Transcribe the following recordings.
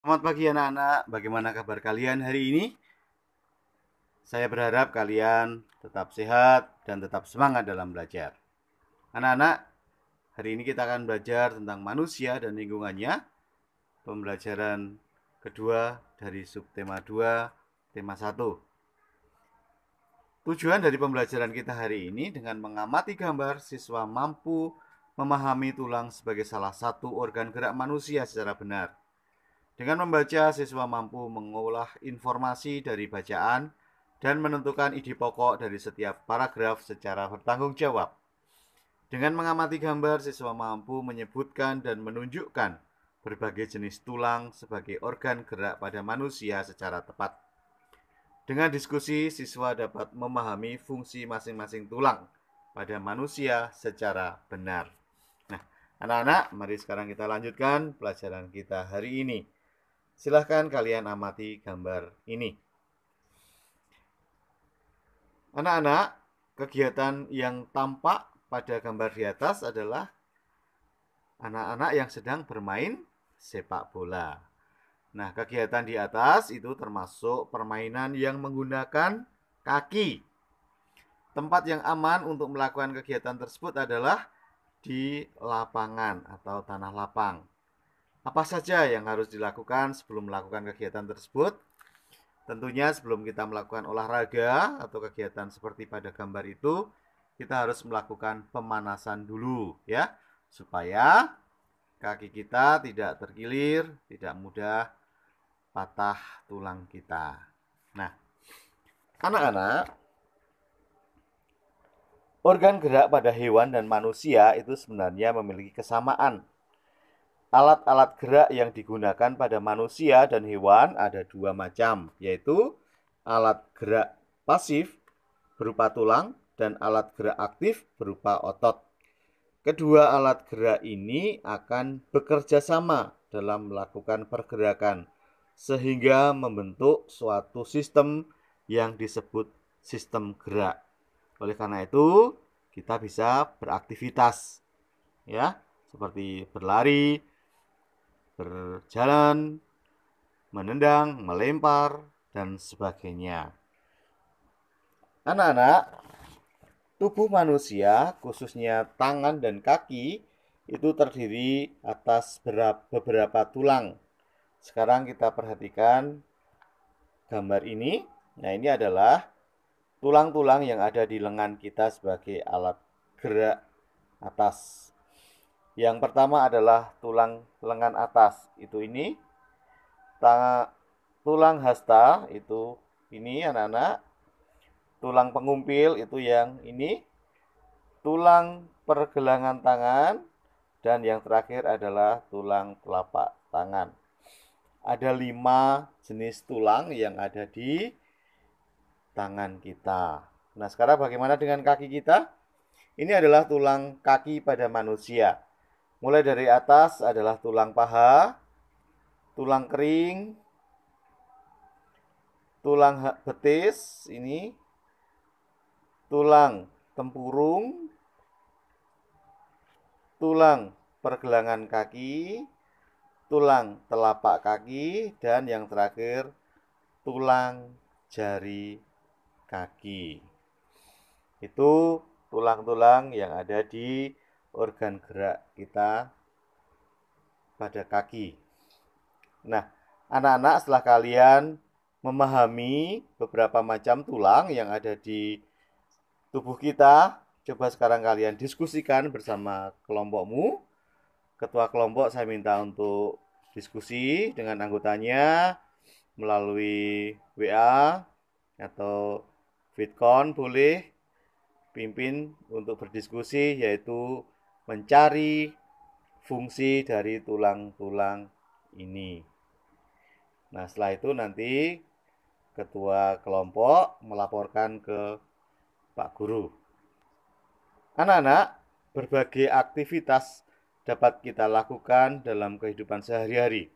Selamat pagi anak-anak, bagaimana kabar kalian hari ini? Saya berharap kalian tetap sehat dan tetap semangat dalam belajar. Anak-anak, hari ini kita akan belajar tentang manusia dan lingkungannya. Pembelajaran kedua dari subtema 2, tema 1. Tujuan dari pembelajaran kita hari ini dengan mengamati gambar, siswa mampu memahami tulang sebagai salah satu organ gerak manusia secara benar. Dengan membaca, siswa mampu mengolah informasi dari bacaan dan menentukan ide pokok dari setiap paragraf secara bertanggung jawab. Dengan mengamati gambar, siswa mampu menyebutkan dan menunjukkan berbagai jenis tulang sebagai organ gerak pada manusia secara tepat. Dengan diskusi, siswa dapat memahami fungsi masing-masing tulang pada manusia secara benar. Nah, anak-anak, mari sekarang kita lanjutkan pelajaran kita hari ini. Silahkan kalian amati gambar ini. Anak-anak, kegiatan yang tampak pada gambar di atas adalah anak-anak yang sedang bermain sepak bola. Nah, kegiatan di atas itu termasuk permainan yang menggunakan kaki. Tempat yang aman untuk melakukan kegiatan tersebut adalah di lapangan atau tanah lapang. Apa saja yang harus dilakukan sebelum melakukan kegiatan tersebut? Tentunya sebelum kita melakukan olahraga atau kegiatan seperti pada gambar itu, kita harus melakukan pemanasan dulu ya, supaya kaki kita tidak terkilir, tidak mudah patah tulang kita. Nah, anak-anak, organ gerak pada hewan dan manusia itu sebenarnya memiliki kesamaan. Alat-alat gerak yang digunakan pada manusia dan hewan ada dua macam, yaitu alat gerak pasif berupa tulang dan alat gerak aktif berupa otot. Kedua alat gerak ini akan bekerja sama dalam melakukan pergerakan sehingga membentuk suatu sistem yang disebut sistem gerak. Oleh karena itu, kita bisa beraktivitas ya, seperti berlari, berjalan, menendang, melempar, dan sebagainya. Anak-anak, tubuh manusia, khususnya tangan dan kaki, itu terdiri atas beberapa tulang. Sekarang kita perhatikan gambar ini. Nah, ini adalah tulang-tulang yang ada di lengan kita sebagai alat gerak atas. Yang pertama adalah tulang lengan atas. Itu ini. Tulang hasta itu ini anak-anak. Tulang pengumpil itu yang ini. Tulang pergelangan tangan. Dan yang terakhir adalah tulang telapak tangan. Ada 5 jenis tulang yang ada di tangan kita. Nah, sekarang bagaimana dengan kaki kita? Ini adalah tulang kaki pada manusia. Mulai dari atas adalah tulang paha, tulang kering, tulang betis, ini tulang tempurung, tulang pergelangan kaki, tulang telapak kaki, dan yang terakhir tulang jari kaki. Itu tulang-tulang yang ada di organ gerak kita pada kaki. Nah, anak-anak, setelah kalian memahami beberapa macam tulang yang ada di tubuh kita, coba sekarang kalian diskusikan bersama kelompokmu. Ketua kelompok saya minta untuk diskusi dengan anggotanya melalui WA atau Vidcon, boleh pimpin untuk berdiskusi, yaitu mencari fungsi dari tulang-tulang ini. Nah, setelah itu nanti ketua kelompok melaporkan ke Pak Guru. Anak-anak, berbagai aktivitas dapat kita lakukan dalam kehidupan sehari-hari.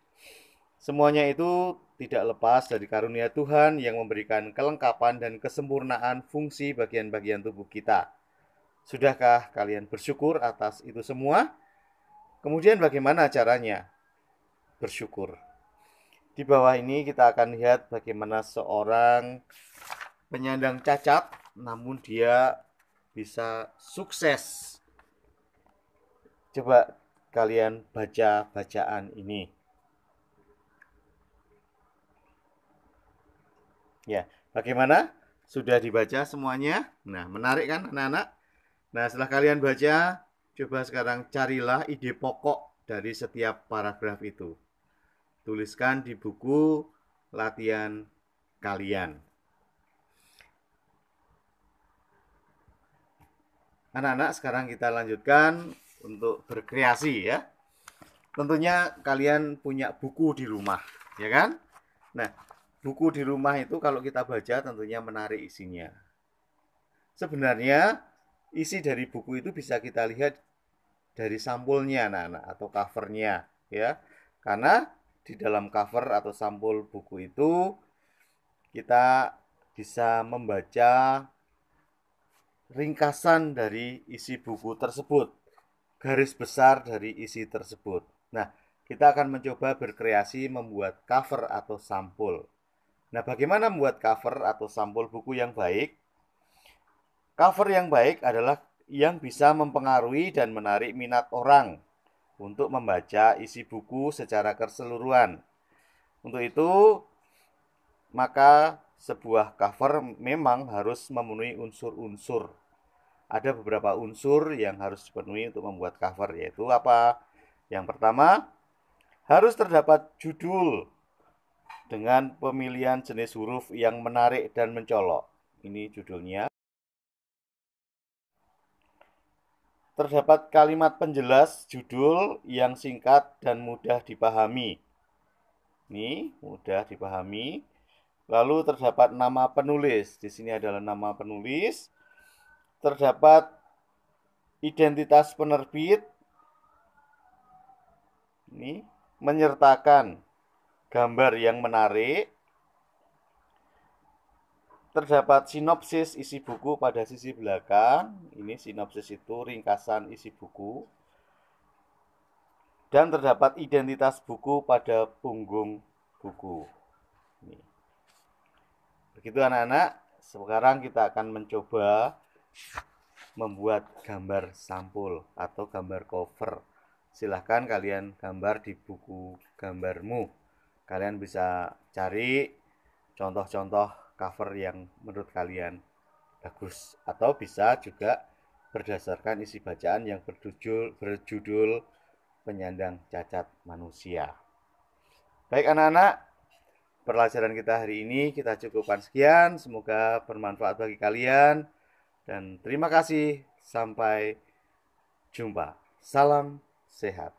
Semuanya itu tidak lepas dari karunia Tuhan yang memberikan kelengkapan dan kesempurnaan fungsi bagian-bagian tubuh kita. Sudahkah kalian bersyukur atas itu semua? Kemudian bagaimana caranya bersyukur? Di bawah ini kita akan lihat bagaimana seorang penyandang cacat, namun dia bisa sukses. Coba kalian baca bacaan ini. Ya, bagaimana? Sudah dibaca semuanya? Nah, menarik kan anak-anak? Nah, setelah kalian baca, coba sekarang carilah ide pokok dari setiap paragraf itu. Tuliskan di buku latihan kalian. Anak-anak, sekarang kita lanjutkan untuk berkreasi ya. Tentunya kalian punya buku di rumah, ya kan? Nah, buku di rumah itu kalau kita baca tentunya menarik isinya. Sebenarnya isi dari buku itu bisa kita lihat dari sampulnya anak-anak atau covernya ya. Karena di dalam cover atau sampul buku itu kita bisa membaca ringkasan dari isi buku tersebut, garis besar dari isi tersebut. Nah, kita akan mencoba berkreasi membuat cover atau sampul. Nah, bagaimana membuat cover atau sampul buku yang baik? Cover yang baik adalah yang bisa mempengaruhi dan menarik minat orang untuk membaca isi buku secara keseluruhan. Untuk itu, maka sebuah cover memang harus memenuhi unsur-unsur. Ada beberapa unsur yang harus dipenuhi untuk membuat cover, yaitu apa? Yang pertama, harus terdapat judul dengan pemilihan jenis huruf yang menarik dan mencolok. Ini judulnya. Terdapat kalimat penjelas judul yang singkat dan mudah dipahami. Ini mudah dipahami. Lalu terdapat nama penulis. Di sini adalah nama penulis. Terdapat identitas penerbit. Ini menyertakan gambar yang menarik. Terdapat sinopsis isi buku pada sisi belakang. Ini sinopsis itu ringkasan isi buku. Dan terdapat identitas buku pada punggung buku. Ini. Begitu anak-anak. Sekarang kita akan mencoba membuat gambar sampul atau gambar cover. Silahkan kalian gambar di buku gambarmu. Kalian bisa cari contoh-contoh cover yang menurut kalian bagus. Atau bisa juga berdasarkan isi bacaan yang berjudul penyandang cacat manusia. Baik anak-anak, pelajaran kita hari ini kita cukupkan sekian. Semoga bermanfaat bagi kalian. Dan terima kasih. Sampai jumpa. Salam sehat.